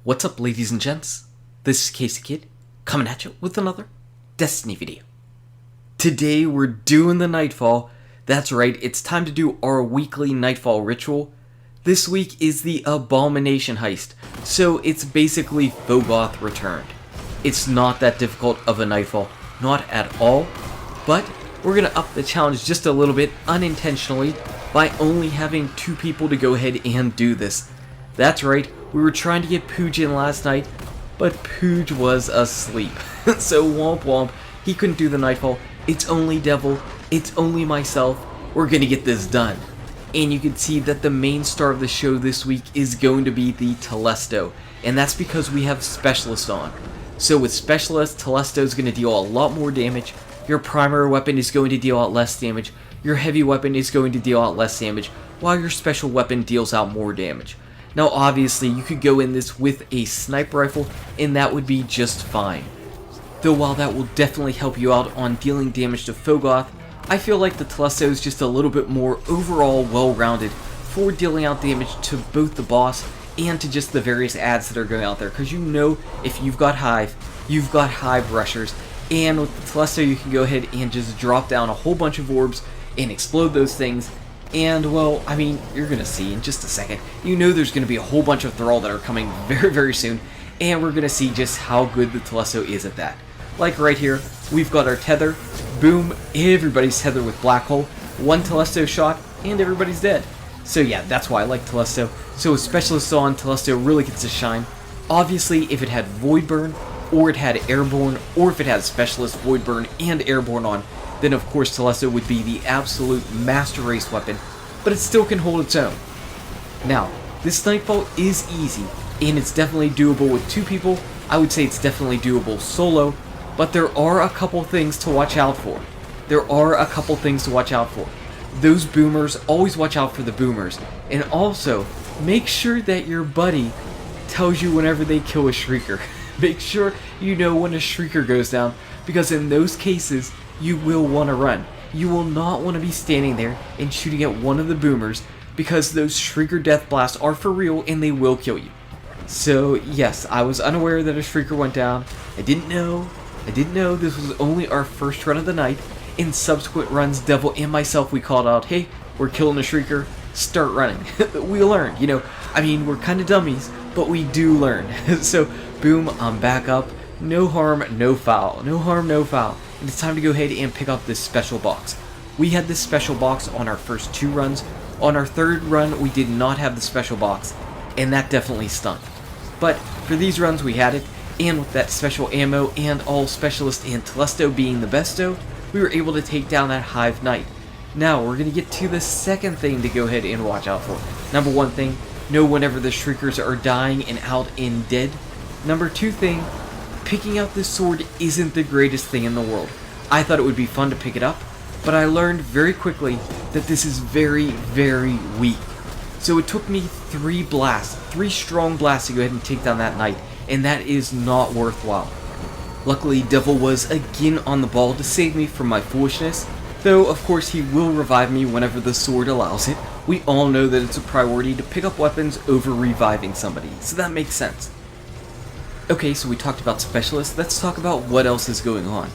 What's up, ladies and gents? This is KSigKid, coming at you with another Destiny video. Today we're doing the Nightfall. That's right, it's time to do our weekly Nightfall ritual. This week is the Abomination Heist, so it's basically Phogoth returned. It's not that difficult of a Nightfall, not at all, but we're going to up the challenge just a little bit unintentionally by only having 2 people to go ahead and do this. That's right, we were trying to get Pooj in last night, but Pooj was asleep. So womp womp, he couldn't do the Nightfall. It's only Devil, it's only myself. We're gonna get this done. And you can see that the main star of the show this week is going to be the Telesto, and that's because we have Specialist on. So with Specialist, Telesto is going to deal a lot more damage. Your primary weapon is going to deal out less damage. Your heavy weapon is going to deal out less damage, while your special weapon deals out more damage. Now obviously you could go in this with a sniper rifle and that would be just fine. Though while that will definitely help you out on dealing damage to Phogoth, I feel like the Telesto is just a little bit more overall well-rounded for dealing out damage to both the boss and to just the various ads that are going out there. Because you know, if you've got Hive rushers, and with the Telesto you can go ahead and just drop down a whole bunch of orbs and explode those things. And, well, I mean, you're going to see in just a second. You know there's going to be a whole bunch of Thrall that are coming very, very soon. And we're going to see just how good the Telesto is at that. Like right here, we've got our tether. Boom, everybody's tethered with Black Hole. 1 Telesto shot, and everybody's dead. So yeah, that's why I like Telesto. So with Specialist on, Telesto really gets to shine. Obviously, if it had Void Burn, or it had Airborne, or if it had Specialist, Void Burn, and Airborne on, then of course Telesto would be the absolute master race weapon, but it still can hold its own. Now, this Nightfall is easy, and it's definitely doable with 2 people. I would say it's definitely doable solo, but there are a couple things to watch out for. Those boomers, always watch out for the boomers, and also, make sure that your buddy tells you whenever they kill a Shrieker. Make sure you know when a Shrieker goes down, because in those cases, you will want to run. You will not want to be standing there and shooting at one of the boomers, because those Shrieker death blasts are for real and they will kill you. So yes, I was unaware that a Shrieker went down. I didn't know this was only our first run of the night. In subsequent runs, Devil and myself, we called out, hey, we're killing a Shrieker, start running. We learned, you know, I mean, we're kind of dummies, but we do learn. So boom, I'm back up. No harm, no foul. No harm, no foul. And it's time to go ahead and pick up this special box. We had this special box on our first 2 runs. On our 3rd run, we did not have the special box, and that definitely stunk. But for these runs, we had it, and with that special ammo and all Specialist and Telesto being the besto, we were able to take down that Hive Knight. Now, we're going to get to the second thing to go ahead and watch out for. Number 1 thing, know whenever the Shriekers are dying and out and dead. Number 2 thing, picking out this sword isn't the greatest thing in the world. I thought it would be fun to pick it up, but I learned very quickly that this is very, very weak. So it took me 3 strong blasts to go ahead and take down that knight, and that is not worthwhile. Luckily, Devil was again on the ball to save me from my foolishness, though of course he will revive me whenever the sword allows it. We all know that it's a priority to pick up weapons over reviving somebody, so that makes sense. Okay, so we talked about Specialists, let's talk about what else is going on.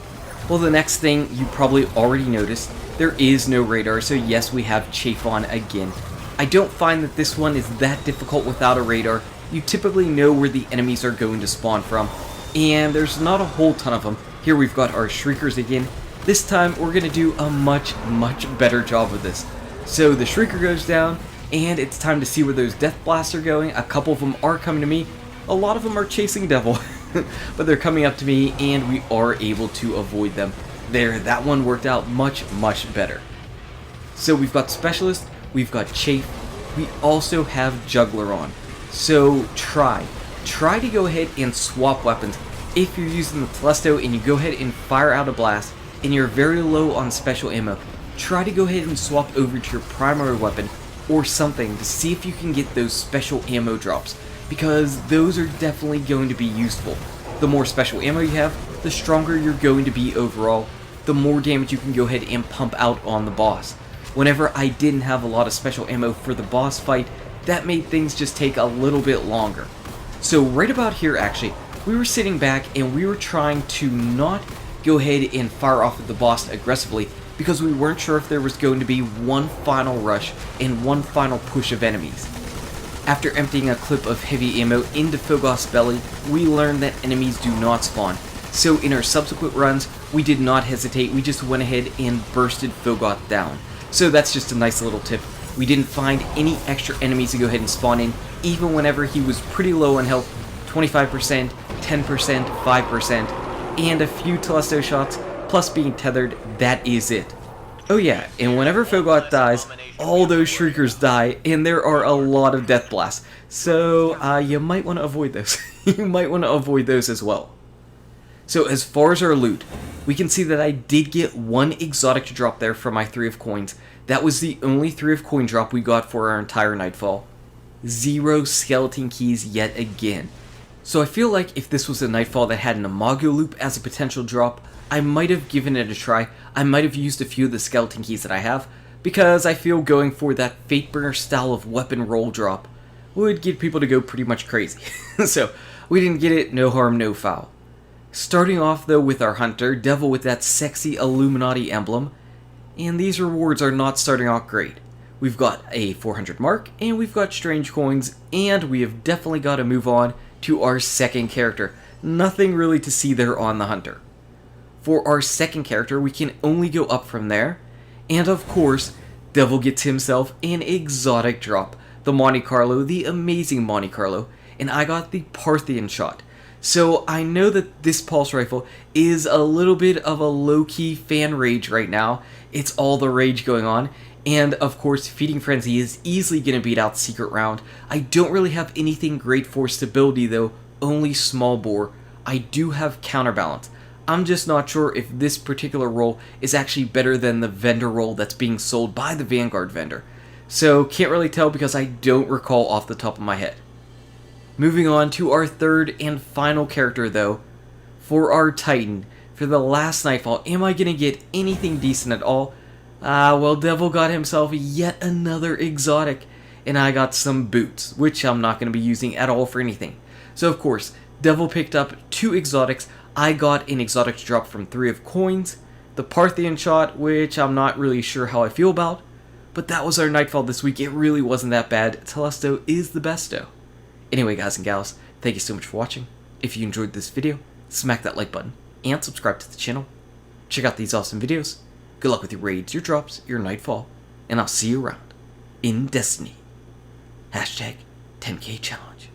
Well, the next thing you probably already noticed, there is no radar, so yes, we have Chafe on again. I don't find that this one is that difficult without a radar. You typically know where the enemies are going to spawn from, and there's not a whole ton of them. Here we've got our Shriekers again. This time we're going to do a much, much better job with this. So the Shrieker goes down, and it's time to see where those death blasts are going. A couple of them are coming to me. A lot of them are chasing Devil, but they're coming up to me, and we are able to avoid them. There, that one worked out much, much better. So we've got Specialist, we've got Chafe, we also have Juggler on. So try to go ahead and swap weapons. If you're using the Telesto and you go ahead and fire out a blast, and you're very low on special ammo, try to go ahead and swap over to your primary weapon or something to see if you can get those special ammo drops, because those are definitely going to be useful. The more special ammo you have, the stronger you're going to be overall, the more damage you can go ahead and pump out on the boss. Whenever I didn't have a lot of special ammo for the boss fight, that made things just take a little bit longer. So right about here, actually, we were sitting back and we were trying to not go ahead and fire off at the boss aggressively because we weren't sure if there was going to be one final rush and one final push of enemies. After emptying a clip of heavy ammo into Phogoth's belly, we learned that enemies do not spawn. So in our subsequent runs, we did not hesitate, we just went ahead and bursted Phogoth down. So that's just a nice little tip. We didn't find any extra enemies to go ahead and spawn in, even whenever he was pretty low on health, 25%, 10%, 5%, and a few Telesto shots, plus being tethered, that is it. Oh yeah, and whenever Phogoth dies, all those Shriekers die, and there are a lot of Death Blasts, so you might want to avoid those. You might want to avoid those as well. So as far as our loot, we can see that I did get one exotic to drop there from my 3 of coins. That was the only 3 of coin drop we got for our entire Nightfall. 0 skeleton keys yet again. So I feel like if this was a Nightfall that had an Imago loop as a potential drop, I might have given it a try. I might have used a few of the skeleton keys that I have, because I feel going for that Fatebringer style of weapon roll drop would get people to go pretty much crazy. So we didn't get it, no harm, no foul. Starting off though with our hunter, Devil with that sexy Illuminati emblem, and these rewards are not starting out great. We've got a 400 mark, and we've got strange coins, and we have definitely got to move on to our second character. Nothing really to see there on the hunter. For our second character, we can only go up from there, and of course, Devil gets himself an exotic drop. The Monte Carlo, the amazing Monte Carlo, and I got the Parthian shot. So I know that this pulse rifle is a little bit of a low-key fan rage right now. It's all the rage going on. And of course, Feeding Frenzy is easily going to beat out Secret Round. I don't really have anything great for stability though, only small bore. I do have counterbalance. I'm just not sure if this particular roll is actually better than the vendor roll that's being sold by the Vanguard vendor. So can't really tell because I don't recall off the top of my head. Moving on to our third and final character though, for our Titan, for the last Nightfall, am I going to get anything decent at all? Well, Devil got himself yet another exotic, and I got some boots, which I'm not going to be using at all for anything. So of course, Devil picked up 2 exotics, I got an exotic to drop from 3 of coins, the Parthian shot, which I'm not really sure how I feel about, but that was our Nightfall this week. It really wasn't that bad. Telesto is the besto. Anyway, guys and gals, thank you so much for watching. If you enjoyed this video, smack that like button and subscribe to the channel. Check out these awesome videos. Good luck with your raids, your drops, your Nightfall, and I'll see you around in Destiny. #10K challenge.